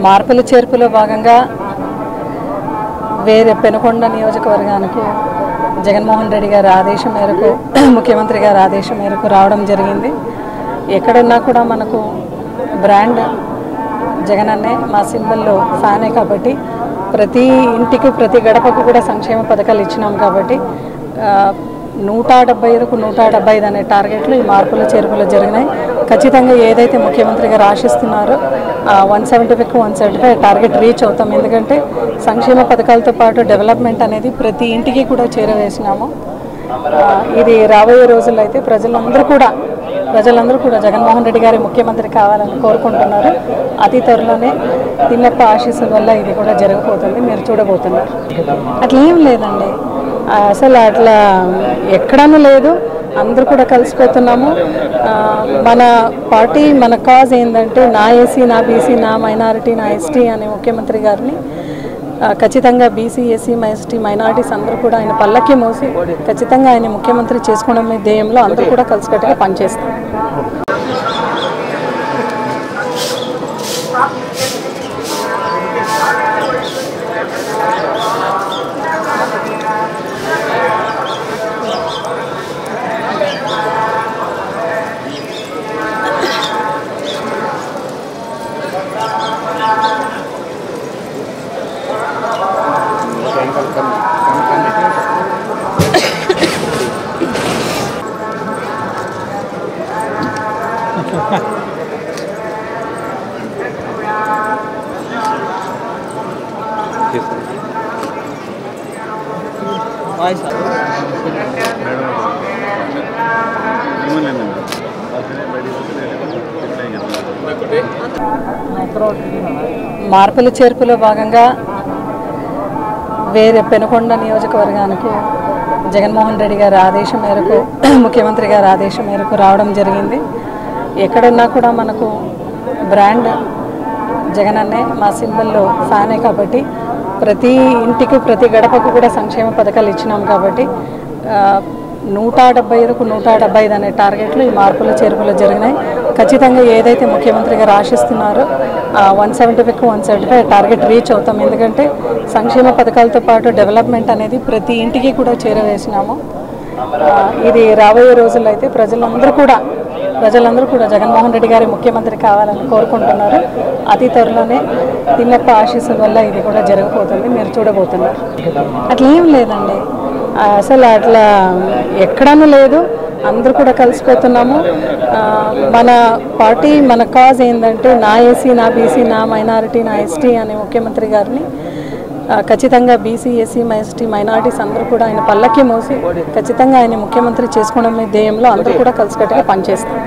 మార్పుల చేర్పులో భాగంగా వేరే పెనుకొండ నియోజకవర్గానికి జగన్మోహన్ రెడ్డి గారి ఆదేశం మేరకు ముఖ్యమంత్రి గారి ఆదేశం మేరకు రావడం జరిగింది. ఎక్కడున్నా కూడా మనకు బ్రాండ్ జగన్ అన్నే మా సింబల్లో ఫ్యానే కాబట్టి ప్రతి ఇంటికి ప్రతి గడపకు కూడా సంక్షేమ పథకాలు ఇచ్చినాం కాబట్టి 175కు 175 అనే టార్గెట్లు ఈ మార్పుల చేర్పులు జరిగినాయి. ఖచ్చితంగా ఏదైతే ముఖ్యమంత్రి గారు ఆశిస్తున్నారో 175కు 175 టార్గెట్ రీచ్ అవుతాం. ఎందుకంటే సంక్షేమ పథకాలతో పాటు డెవలప్మెంట్ అనేది ప్రతి ఇంటికి కూడా చేరవేసినాము. ఇది రాబోయే రోజుల్లో అయితే ప్రజలందరూ కూడా జగన్మోహన్ రెడ్డి గారి ముఖ్యమంత్రి కావాలని కోరుకుంటున్నారు. అతి త్వరలోనే తిమ్మప్ప ఆశీస్సుల వల్ల ఇది కూడా జరగబోతుంది, మీరు చూడబోతున్నారు. అట్లా ఏం లేదండి, అసలు అట్లా ఎక్కడనూ లేదు. అందరూ కూడా కలిసిపోతున్నాము. మన పార్టీ మన కాజ్ ఏంటంటే నా ఏసీ, నా బీసీ, నా మైనారిటీ, నా ఎస్టీ అనే ముఖ్యమంత్రి గారిని ఖచ్చితంగా బీసీ, ఎస్సీ, ఎస్టీ, మైనారిటీస్ అందరూ కూడా ఆయన పల్లకి మోసి ఖచ్చితంగా ఆయన ముఖ్యమంత్రి చేసుకోవడం ధ్యేయంలో అందరూ కూడా కలిసికట్టుగా పనిచేస్తాం. మార్పుల చేర్పులో భాగంగా వేరే పెనుకొండ నియోజకవర్గానికి జగన్మోహన్ రెడ్డి గారి ఆదేశం మేరకు ముఖ్యమంత్రి గారి ఆదేశం మేరకు రావడం జరిగింది. ఎక్కడున్నా కూడా మనకు బ్రాండ్ జగన్ అన్నే మా సింబల్లో ఫ్యానే కాబట్టి ప్రతి ఇంటికి ప్రతి గడపకు కూడా సంక్షేమ పథకాలు ఇచ్చినాం కాబట్టి 175కు 175 అనే టార్గెట్లు ఈ మార్పుల చేర్పులు జరిగినాయి. ఖచ్చితంగా ఏదైతే ముఖ్యమంత్రి గారు ఆశిస్తున్నారో 175కు 175 టార్గెట్ రీచ్ అవుతాం. ఎందుకంటే సంక్షేమ పథకాలతో పాటు డెవలప్మెంట్ అనేది ప్రతి ఇంటికి కూడా చేరవేసినాము. ఇది రాబోయే రోజుల్లో అయితే ప్రజలందరూ కూడా జగన్మోహన్ రెడ్డి గారి ముఖ్యమంత్రి కావాలని కోరుకుంటున్నారు. అతి త్వరలోనే తిమ్మప్ప ఆశీస్సుల వల్ల ఇది కూడా జరగబోతుంది, మీరు చూడబోతున్నారు. అట్లా ఏం లేదండి, అసలు అట్లా ఎక్కడనూ లేదు. అందరూ కూడా కలిసిపోతున్నాము. మన పార్టీ మన కాజ్ ఏంటంటే నా ఏసీ, నా బీసీ, నా మైనారిటీ, నా ఎస్టీ అనే ముఖ్యమంత్రి గారిని ఖచ్చితంగా బీసీ, ఎస్సీ, ఎస్టీ, మైనారిటీస్ అందరూ కూడా ఆయన పల్లకి మోసి ఖచ్చితంగా ఆయన ముఖ్యమంత్రి చేసుకోవడం ధ్యేయంలో అందరూ కూడా కలిసికట్టుగా పనిచేస్తాం.